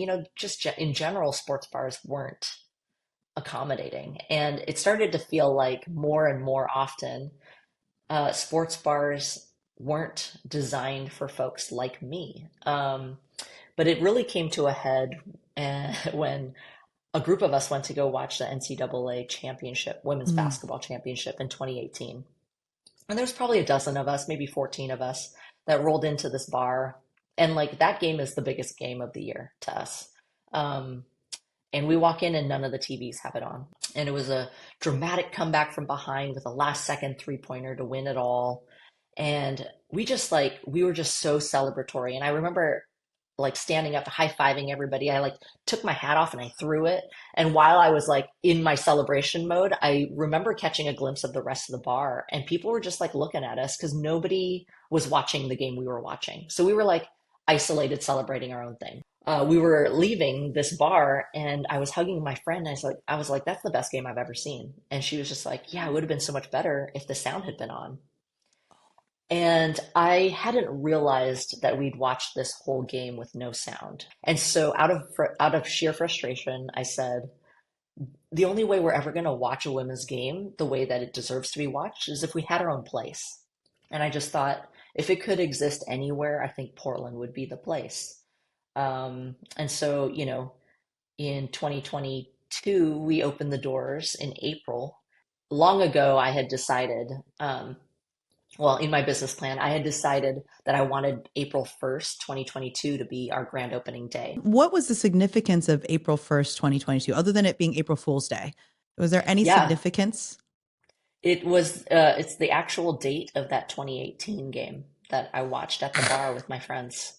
And, just in general, sports bars weren't accommodating. And it started to feel like more and more often, sports bars weren't designed for folks like me. But it really came to a head when a group of us went to go watch the NCAA championship, women's Mm. basketball championship in 2018. And there's probably a dozen of us, maybe 14 of us, that rolled into this bar. And like that game is the biggest game of the year to us. Um, and we walk in and none of the TVs have it on. And it was a dramatic comeback from behind with a last second three-pointer to win it all. And we were just so celebratory. And I remember like standing up, high-fiving everybody. I like took my hat off and I threw it. And while I was like in my celebration mode, I remember catching a glimpse of the rest of the bar and people were just like looking at us because nobody was watching the game we were watching. So we were like isolated, celebrating our own thing. We were leaving this bar and I was hugging my friend. And I was like, that's the best game I've ever seen. And she was just like, yeah, it would have been so much better if the sound had been on. And I hadn't realized that we'd watched this whole game with no sound. And so out of sheer frustration, I said, the only way we're ever going to watch a women's game the way that it deserves to be watched is if we had our own place. And I just thought, if it could exist anywhere, I think Portland would be the place. And so, in 2022, we opened the doors in April. Long ago, I had decided, well, in my business plan, I had decided that I wanted April 1st, 2022 to be our grand opening day. What was the significance of April 1st, 2022, other than it being April Fool's Day? Was there any Yeah, significance? it's the actual date of that 2018 game that I watched at the bar with my friends.